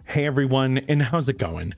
Hey everyone, and how's it going?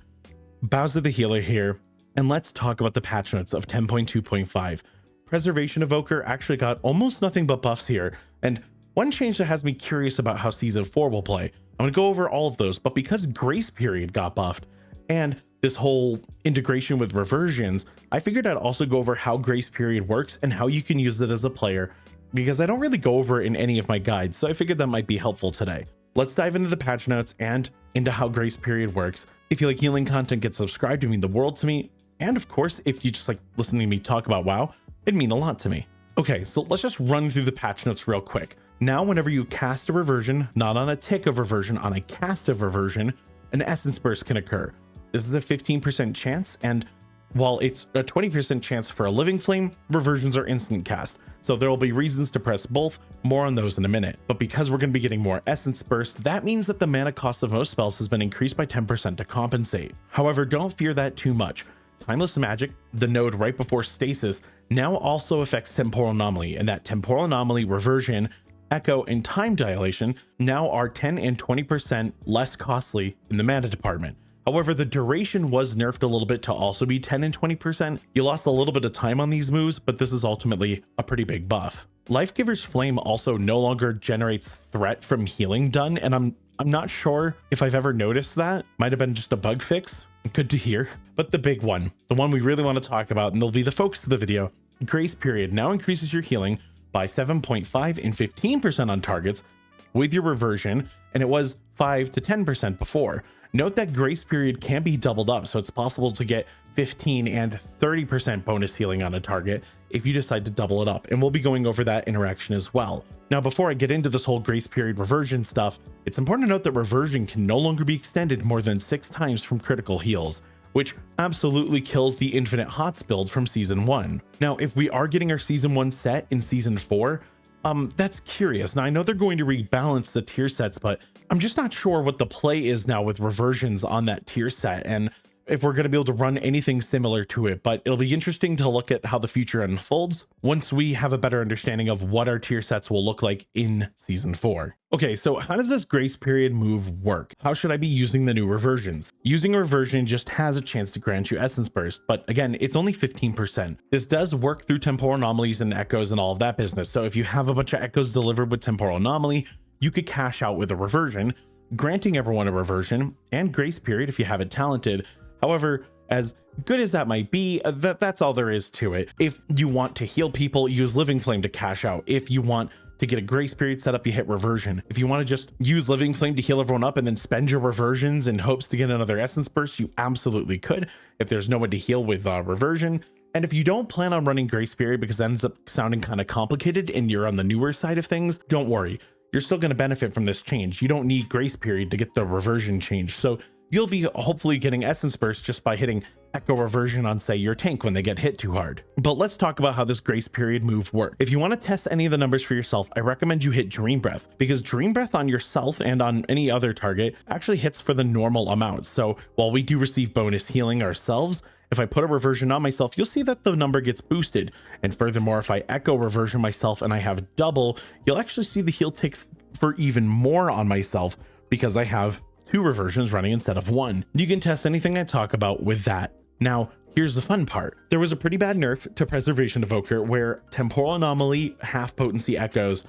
BwbBsJu here, and let's talk about the patch notes of 10.2.5. Preservation Evoker actually got almost nothing but buffs here, and one change that has me curious about how Season 4 will play. I'm going to go over all of those, but because Grace Period got buffed, and this whole integration with Reversions, I figured I'd also go over how Grace Period works and how you can use it as a player, because I don't really go over it in any of my guides, so I figured that might be helpful today. Let's dive into the patch notes and into how Grace Period works. If you like healing content, get subscribed, it'd mean the world to me. And of course, if you just like listening to me talk about WoW, it'd mean a lot to me. Okay, so let's just run through the patch notes real quick. Now, whenever you cast a reversion, not on a tick of reversion, on a cast of reversion, an essence burst can occur. This is a 15% chance, and while it's a 20% chance for a living flame, reversions are instant cast. So there will be reasons to press both, more on those in a minute. But because we're going to be getting more essence burst, that means that the mana cost of most spells has been increased by 10% to compensate. However, don't fear that too much. Timeless Magic, the node right before stasis, now also affects Temporal Anomaly, and that Temporal Anomaly, Reversion, Echo, and Time Dilation now are 10 and 20% less costly in the mana department. However, the duration was nerfed a little bit to also be 10 and 20%. You lost a little bit of time on these moves, but this is ultimately a pretty big buff. Lifegiver's Flame also no longer generates threat from healing done, and I'm not sure if I've ever noticed that. Might have been just a bug fix. Good to hear. But the big one, the one we really want to talk about, and they'll be the focus of the video, Grace Period now increases your healing by 7.5 and 15% on targets with your reversion, and it was 5 to 10% before. Note that Grace Period can be doubled up, so it's possible to get 15 and 30% bonus healing on a target if you decide to double it up, and we'll be going over that interaction as well. Now, before I get into this whole Grace Period reversion stuff, it's important to note that reversion can no longer be extended more than 6 times from critical heals, which absolutely kills the Infinite Hots build from Season 1. Now, if we are getting our Season 1 set in Season 4, that's curious. Now, I know they're going to rebalance the tier sets, but I'm just not sure what the play is now with reversions on that tier set, and if we're going to be able to run anything similar to it. But it'll be interesting to look at how the future unfolds once we have a better understanding of what our tier sets will look like in Season 4. Okay, so how does this Grace Period move work? How should I be using the new reversions? Using a reversion just has a chance to grant you Essence Burst, but again, it's only 15%. This does work through Temporal Anomalies and Echoes and all of that business. So if you have a bunch of Echoes delivered with Temporal Anomaly, you could cash out with a reversion, granting everyone a reversion and Grace Period if you have it talented. However, as good as that might be, that's all there is to it. If you want to heal people, use Living Flame to cash out. If you want to get a Grace Period set up, you hit reversion. If you want to just use Living Flame to heal everyone up and then spend your reversions in hopes to get another Essence Burst, you absolutely could if there's no one to heal with reversion. And if you don't plan on running Grace Period because it ends up sounding kind of complicated and you're on the newer side of things, don't worry. You're still going to benefit from this change. You don't need Grace Period to get the reversion change. So you'll be hopefully getting Essence Burst just by hitting Echo Reversion on, say, your tank when they get hit too hard. But let's talk about how this Grace Period move works. If you want to test any of the numbers for yourself, I recommend you hit Dream Breath, because Dream Breath on yourself and on any other target actually hits for the normal amount. So while we do receive bonus healing ourselves, if I put a reversion on myself, you'll see that the number gets boosted. And furthermore, if I echo reversion myself and I have double, you'll actually see the heal ticks for even more on myself because I have 2 reversions running instead of 1. You can test anything I talk about with that. Now, here's the fun part. There was a pretty bad nerf to Preservation Evoker where Temporal Anomaly half potency echoes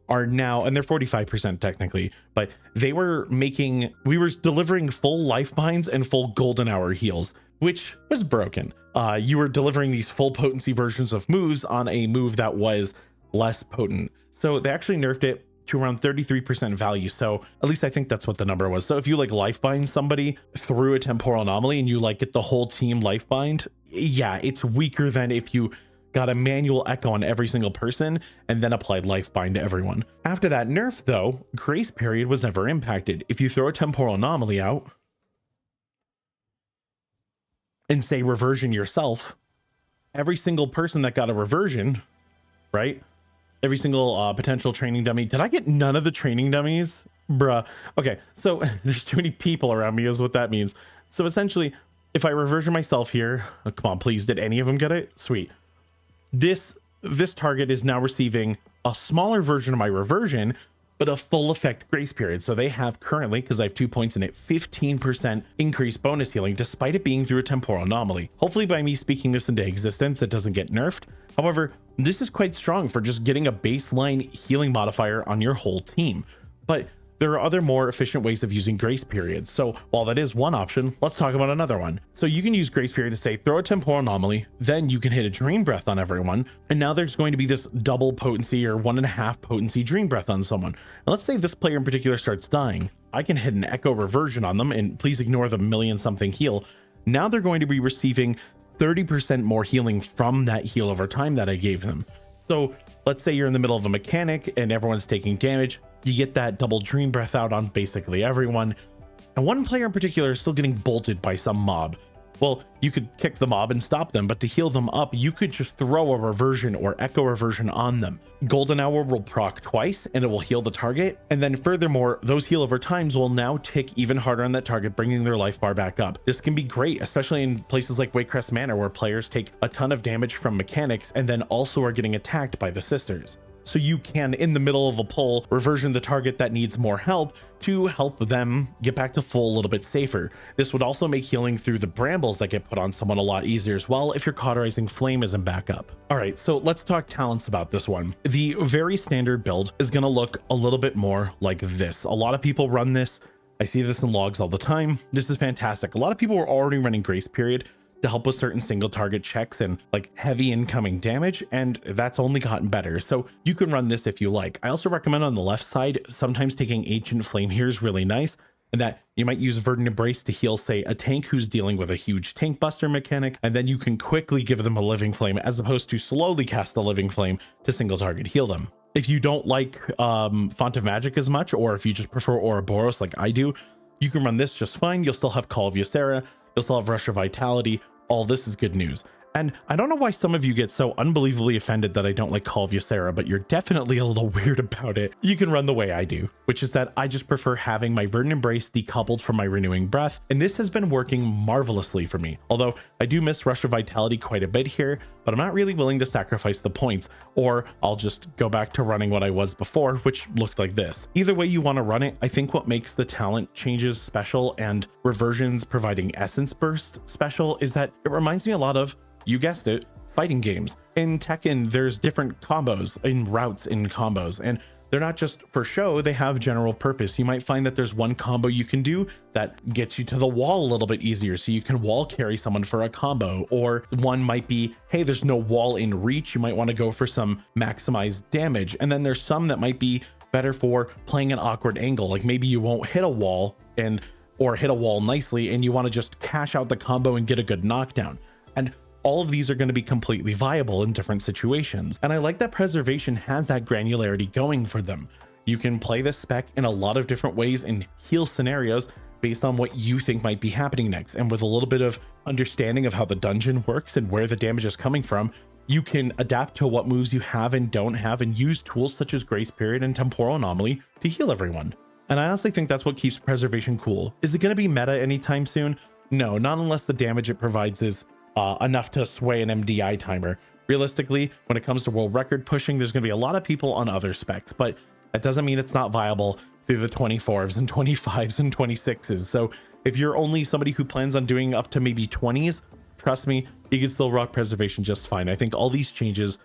are now, and they're 45% technically, but we were delivering full life binds and full golden hour heals, which was broken. You were delivering these full potency versions of moves on a move that was less potent. So they actually nerfed it to around 33% value. So at least I think that's what the number was. So if you like life bind somebody through a Temporal Anomaly and you like get the whole team life bind, yeah, it's weaker than if you got a manual echo on every single person and then applied life bind to everyone. After that nerf though, Grace Period was never impacted. If you throw a Temporal Anomaly out and say reversion yourself, every single person that got a reversion, right? Every single potential training dummy. Did I get none of the training dummies? Bruh. Okay, so there's too many people around me is what that means. So essentially, if I reversion myself here, oh, come on, please, did any of them get it? Sweet. This target is now receiving a smaller version of my reversion, but a full effect grace period. So they have currently, because I have 2 points in it, 15% increased bonus healing despite it being through a temporal anomaly. Hopefully by me speaking this into existence, it doesn't get nerfed. However, this is quite strong for just getting a baseline healing modifier on your whole team. But there are other more efficient ways of using grace periods. So while that is one option, let's talk about another one. So you can use grace period to say, throw a temporal anomaly, then you can hit a dream breath on everyone. And now there's going to be this double potency or 1.5 potency dream breath on someone. And let's say this player in particular starts dying. I can hit an echo reversion on them, and please ignore the million something heal. Now they're going to be receiving 30% more healing from that heal over time that I gave them. So let's say you're in the middle of a mechanic and everyone's taking damage. You get that double dream breath out on basically everyone. And one player in particular is still getting bolted by some mob. Well, you could kick the mob and stop them, but to heal them up, you could just throw a reversion or echo reversion on them. Golden Hour will proc twice and it will heal the target. And then furthermore, those heal over times will now tick even harder on that target, bringing their life bar back up. This can be great, especially in places like Waycrest Manor, where players take a ton of damage from mechanics and then also are getting attacked by the sisters. So you can, in the middle of a pull, reversion the target that needs more help to help them get back to full a little bit safer. This would also make healing through the brambles that get put on someone a lot easier as well if your cauterizing flame isn't back up. All right, so let's talk talents about this one. The very standard build is going to look a little bit more like this. A lot of people run this. I see this in logs all the time. This is fantastic. A lot of people were already running grace period to help with certain single target checks and like heavy incoming damage, and that's only gotten better. So you can run this if you like. I also recommend on the left side, sometimes taking Ancient Flame here is really nice, and that you might use Verdant Embrace to heal, say, a tank who's dealing with a huge tank buster mechanic, and then you can quickly give them a Living Flame as opposed to slowly cast a Living Flame to single target heal them. If you don't like Font of Magic as much, or if you just prefer Ouroboros like I do, you can run this just fine. You'll still have Call of Ysera, you'll still have Rush of Vitality. All this is good news. And I don't know why some of you get so unbelievably offended that I don't like Call of Ysera, but you're definitely a little weird about it. You can run the way I do, which is that I just prefer having my Verdant Embrace decoupled from my Renewing Breath, and this has been working marvelously for me. Although I do miss Rush of Vitality quite a bit here, but I'm not really willing to sacrifice the points, or I'll just go back to running what I was before, which looked like this. Either way you want to run it, I think what makes the talent changes special and Reversions providing Essence Burst special is that it reminds me a lot of, you guessed it, fighting games. In Tekken, there's different combos and routes in combos, and they're not just for show, they have general purpose. You might find that there's one combo you can do that gets you to the wall a little bit easier, so you can wall carry someone for a combo. Or one might be, hey, there's no wall in reach, you might want to go for some maximized damage. And then there's some that might be better for playing an awkward angle, like maybe you won't hit a wall or hit a wall nicely, and you want to just cash out the combo and get a good knockdown. And all of these are going to be completely viable in different situations. And I like that Preservation has that granularity going for them. You can play this spec in a lot of different ways in heal scenarios based on what you think might be happening next. And with a little bit of understanding of how the dungeon works and where the damage is coming from, you can adapt to what moves you have and don't have and use tools such as Grace Period and Temporal Anomaly to heal everyone. And I honestly think that's what keeps Preservation cool. Is it going to be meta anytime soon? No, not unless the damage it provides is enough to sway an MDI timer. Realistically, when it comes to world record pushing, there's going to be a lot of people on other specs, but that doesn't mean it's not viable through the 24s and 25s and 26s. So if you're only somebody who plans on doing up to maybe 20s, trust me, you can still rock Preservation just fine. I think all these changes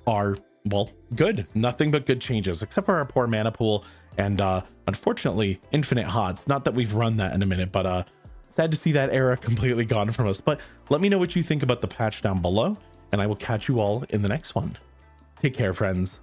are, well, good. Nothing but good changes, except for our poor mana pool and unfortunately, Infinite HOTS. Not that we've run that in a minute, but sad to see that era completely gone from us. But let me know what you think about the patch down below, and I will catch you all in the next one. Take care, friends.